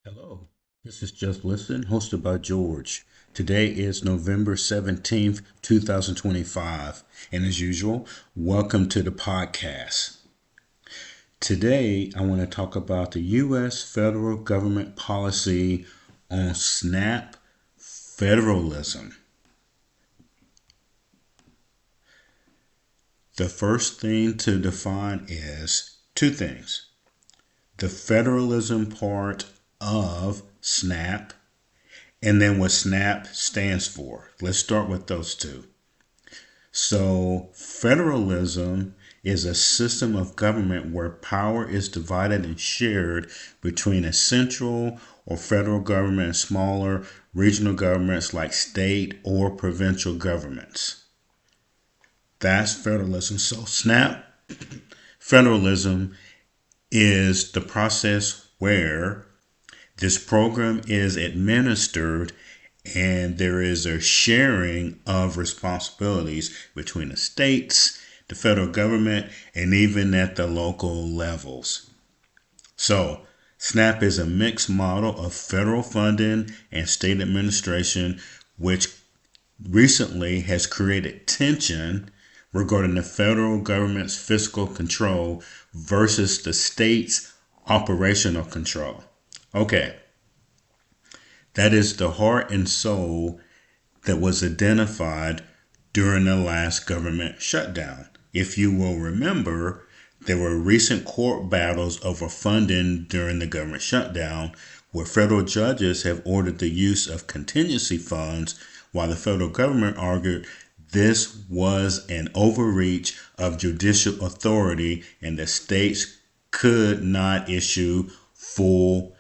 Hello, this is Just Listen, hosted by George. Today is November 17th, 2025, and as usual, welcome to the podcast. Today, I want to talk about the U.S. federal government policy on SNAP federalism. The first thing to define is two things: the federalism part of SNAP, and then what SNAP stands for. Let's start with those two. So, federalism is a system of government where power is divided and shared between a central or federal government and smaller regional governments like state or provincial governments. That's federalism. So, SNAP federalism is the process where this program is administered and there is a sharing of responsibilities between the states, the federal government, and even at the local levels. So, SNAP is a mixed model of federal funding and state administration, which recently has created tension regarding the federal government's fiscal control versus the state's operational control. Okay, that is the heart and soul that was identified during the last government shutdown. If you will remember, there were recent court battles over funding during the government shutdown, where federal judges have ordered the use of contingency funds, while the federal government argued this was an overreach of judicial authority and the states could not issue full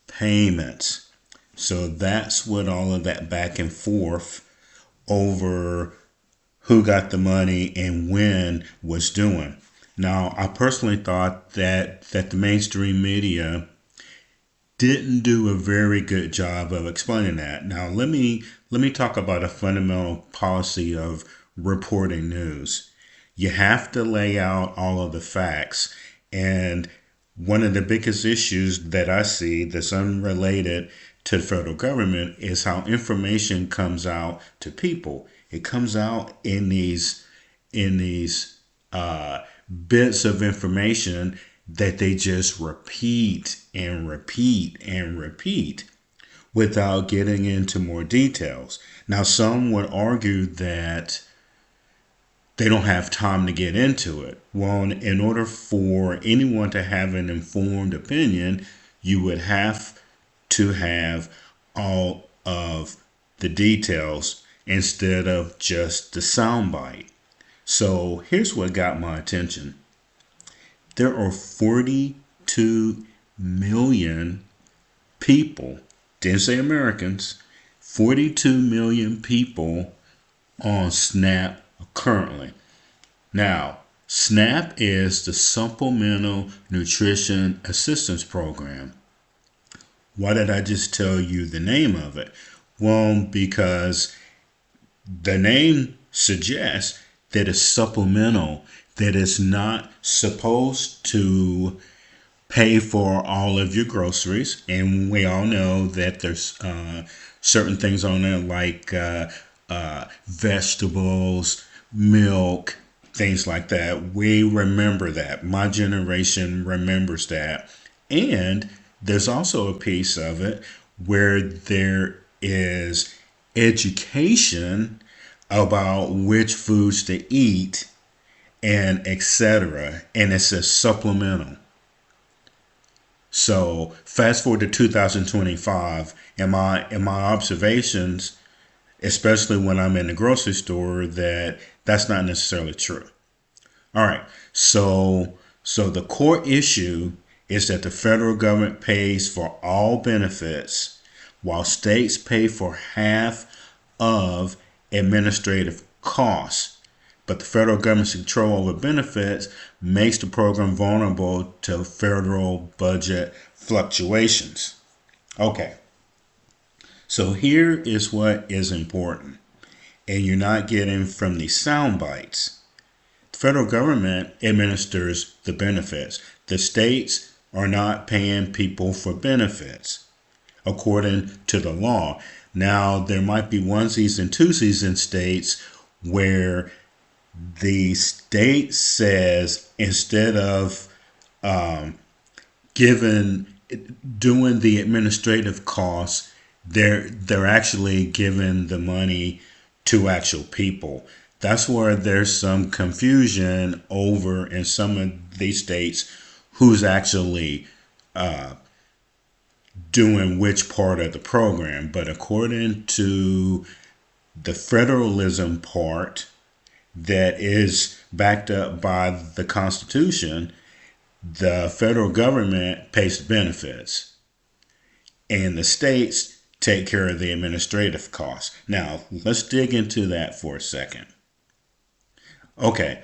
payments. So that's what all of that back and forth over who got the money and when was doing. Now, I personally thought that the mainstream media didn't do a very good job of explaining that. Now, let me talk about a fundamental policy of reporting news. You have to lay out all of the facts, and one of the biggest issues that I see that's unrelated to the federal government is how information comes out to people. It comes out in these bits of information that they just repeat and repeat and repeat without getting into more details. Now, some would argue that they don't have time to get into it. Well, in order for anyone to have an informed opinion, you would have to have all of the details instead of just the soundbite. So here's what got my attention. There are 42 million people, didn't say Americans, 42 million people on SNAP currently. Now, SNAP is the Supplemental Nutrition Assistance Program. Why did I just tell you the name of it? Well, because the name suggests that it's supplemental, that it's not supposed to pay for all of your groceries. And we all know that there's certain things on there like vegetables, milk, things like that. We remember that. My generation remembers that. And there's also a piece of it where there is education about which foods to eat and etc. And it says supplemental. So fast forward to 2025, and my observations, especially when I'm in the grocery store, that's not necessarily true. All right. So the core issue is that the federal government pays for all benefits while states pay for half of administrative costs. But the federal government's control over benefits makes the program vulnerable to federal budget fluctuations. Okay, so here is what is important, and you're not getting from these sound bites. The federal government administers the benefits. The states are not paying people for benefits. according to the law. Now, there might be onesies and twosies in states where the state says instead of given doing the administrative costs, they're actually giving the money to actual people. That's where there's some confusion over in some of these states who's actually doing which part of the program. But according to the federalism part that is backed up by the Constitution, the federal government pays the benefits and the states take care of the administrative costs. Now, let's dig into that for a second. Okay,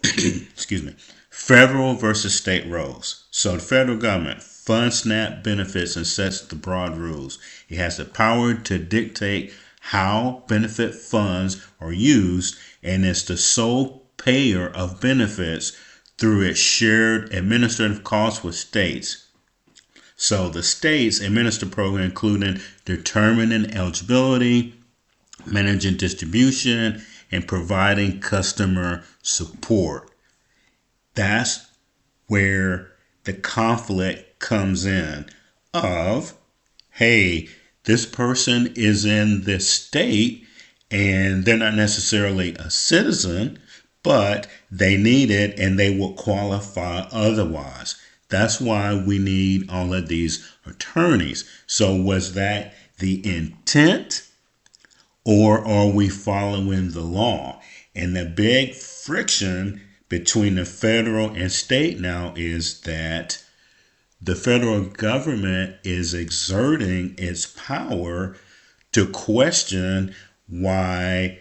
excuse me. Federal versus state roles. So the federal government funds SNAP benefits and sets the broad rules. It has the power to dictate how benefit funds are used and is the sole payer of benefits through its shared administrative costs with states. So the states administer programs including determining eligibility, managing distribution, and providing customer support. That's where the conflict comes in of, hey, this person is in this state and they're not necessarily a citizen, but they need it and they will qualify otherwise. That's why we need all of these attorneys. So was that the intent, or are we following the law? And the big friction between the federal and state now is that the federal government is exerting its power to question why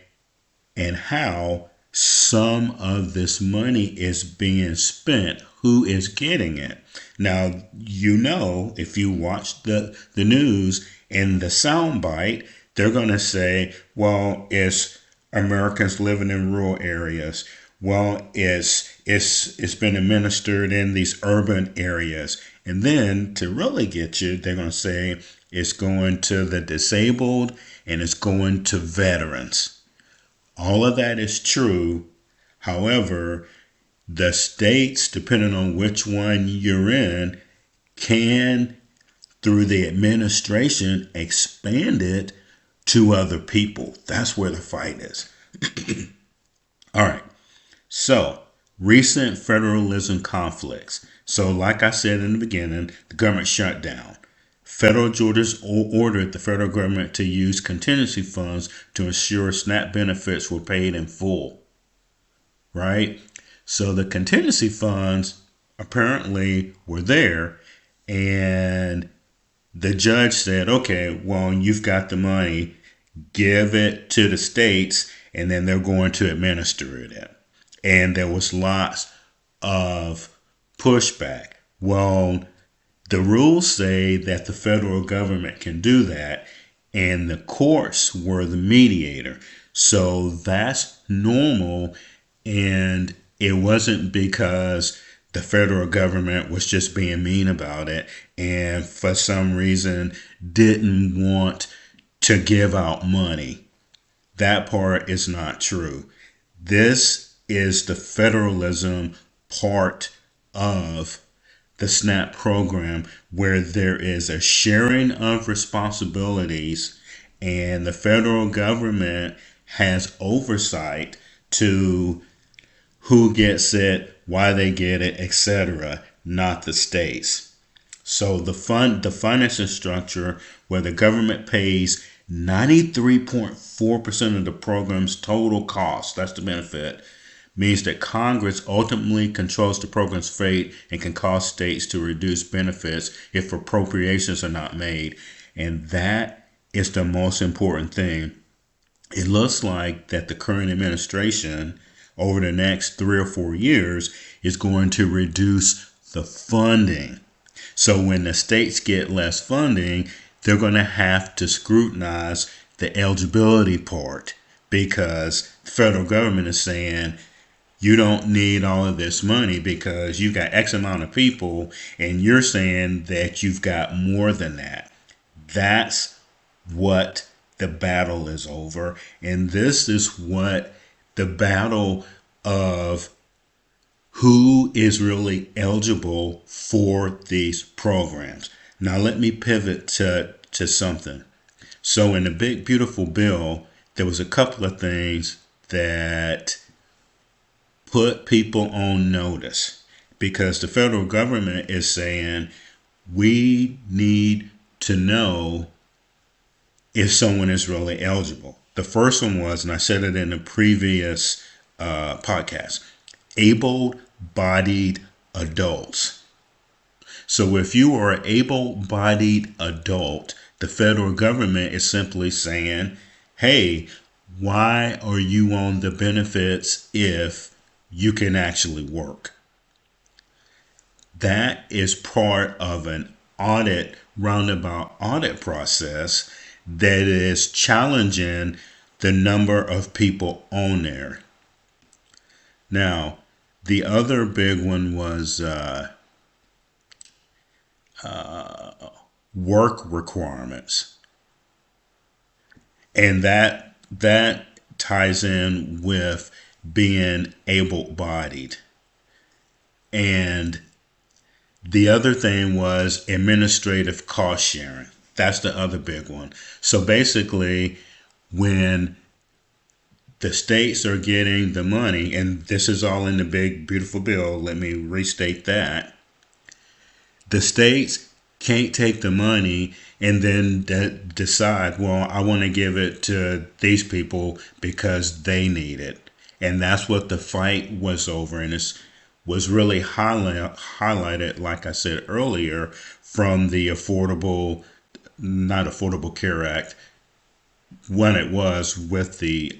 and how some of this money is being spent, who is getting it. Now, if you watch the news in the soundbite, they're going to say, well, it's Americans living in rural areas. Well, it's been administered in these urban areas. And then to really get you, they're going to say it's going to the disabled and it's going to veterans. All of that is true. However, the states, depending on which one you're in, can, through the administration, expand it to other people. That's where the fight is. All right. So, recent federalism conflicts. So, like I said in the beginning, the government shut down. Federal judges ordered the federal government to use contingency funds to ensure SNAP benefits were paid in full. Right? So the contingency funds apparently were there, and the judge said, okay, well, you've got the money, give it to the states, and then they're going to administer it. And there was lots of pushback. Well, the rules say that the federal government can do that, and the courts were the mediator. So that's normal, and it wasn't because the federal government was just being mean about it and for some reason didn't want to give out money. That part is not true. This is the federalism part of the SNAP program, where there is a sharing of responsibilities and the federal government has oversight to who gets it, why they get it, etc., not the states. So the financing structure where the government pays 93.4% of the program's total cost, that's the benefit, means that Congress ultimately controls the program's fate and can cause states to reduce benefits if appropriations are not made. And that is the most important thing. It looks like that the current administration over the next 3 or 4 years is going to reduce the funding. So when the states get less funding, they're going to have to scrutinize the eligibility part, because the federal government is saying you don't need all of this money because you got X amount of people, and you're saying that you've got more than that. That's what the battle is over. And this is what the battle of who is really eligible for these programs. Now, let me pivot to something. So, in the big, beautiful bill, there was a couple of things that put people on notice because the federal government is saying we need to know if someone is really eligible. The first one was, and I said it in the previous podcast, able-bodied adults. So if you are an able-bodied adult, the federal government is simply saying, hey, why are you on the benefits if you can actually work? That is part of an roundabout audit process that is challenging the number of people on there. Now, the other big one was work requirements. And that ties in with being able-bodied. And the other thing was administrative cost sharing. That's the other big one. So basically, when the states are getting the money, and this is all in the big, beautiful bill, let me restate that. The states can't take the money and then decide, well, I want to give it to these people because they need it. And that's what the fight was over. And it was really highlighted, like I said earlier, from the not Affordable Care Act, when it was with the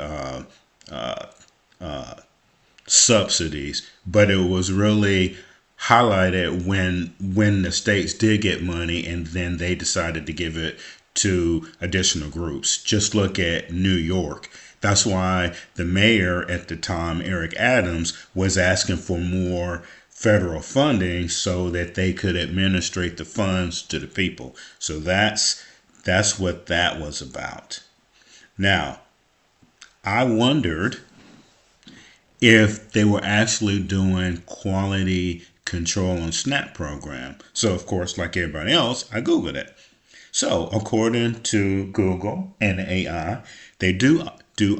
subsidies, but it was really highlighted when the states did get money and then they decided to give it to additional groups. Just look at New York. That's why the mayor at the time, Eric Adams, was asking for more federal funding so that they could administrate the funds to the people. So that's what that was about. Now, I wondered if they were actually doing quality control on SNAP program. So, of course, like everybody else, I Googled it. So, according to Google and AI, they do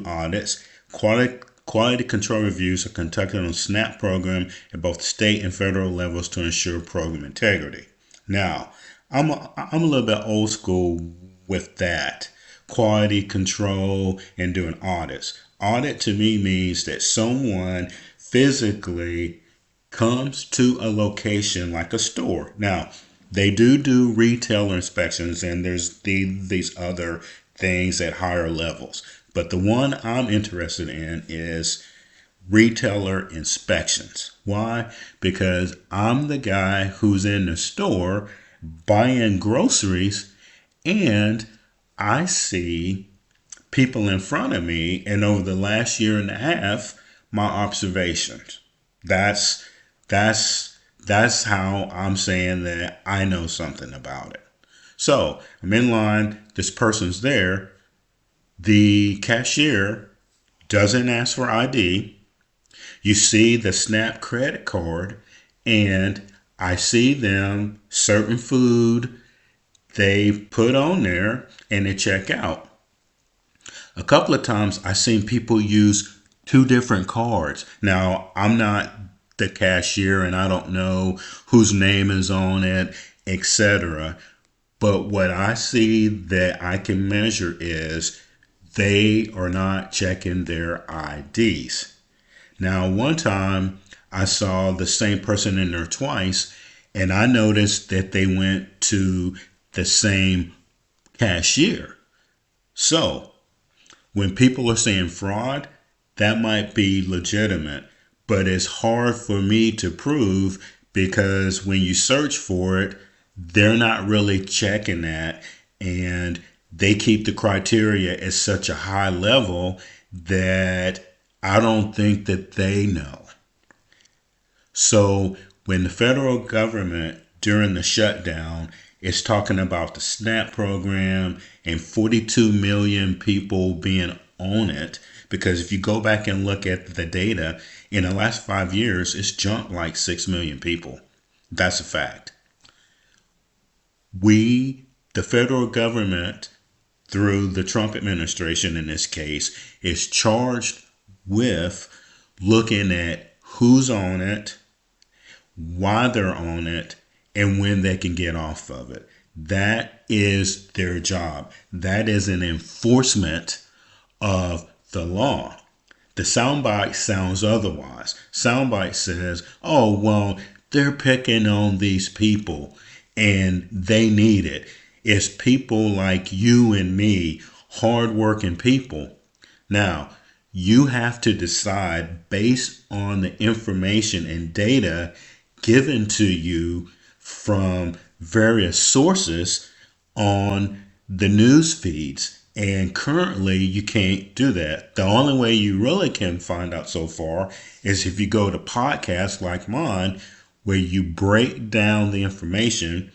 audits. Quality control reviews are conducted on SNAP program at both state and federal levels to ensure program integrity. Now, I'm a little bit old school with that. Quality control and doing audits. Audit to me means that someone physically comes to a location like a store. Now, they do retailer inspections, and there's these other things at higher levels. But the one I'm interested in is retailer inspections. Why? Because I'm the guy who's in the store buying groceries, and I see people in front of me, and over the last year and a half, my observations. That's how I'm saying that I know something about it. So I'm in line, this person's there, the cashier doesn't ask for ID. You see the SNAP credit card, and I see them certain food they put on there and they check out. A couple of times I've seen people use two different cards. Now, I'm not the cashier and I don't know whose name is on it, etc. But what I see that I can measure is they are not checking their IDs. Now, one time I saw the same person in there twice, and I noticed that they went to the same cashier. So, when people are saying fraud, that might be legitimate, but it's hard for me to prove because when you search for it, they're not really checking that, and they keep the criteria at such a high level that I don't think that they know. So when the federal government during the shutdown It's talking about the SNAP program and 42 million people being on it. Because if you go back and look at the data, in the last 5 years, it's jumped like 6 million people. That's a fact. We, the federal government, through the Trump administration in this case, is charged with looking at who's on it, why they're on it, and when they can get off of it. That is their job. That is an enforcement of the law. The soundbite sounds otherwise. Soundbite says, oh, well, they're picking on these people and they need it. It's people like you and me, hardworking people. Now, you have to decide based on the information and data given to you from various sources on the news feeds. And currently, you can't do that. The only way you really can find out so far is if you go to podcasts like mine, where you break down the information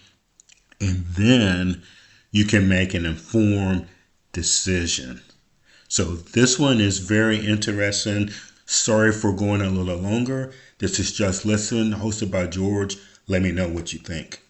and then you can make an informed decision. So this one is very interesting. Sorry for going a little longer. This is Just Listen, hosted by George. Let me know what you think.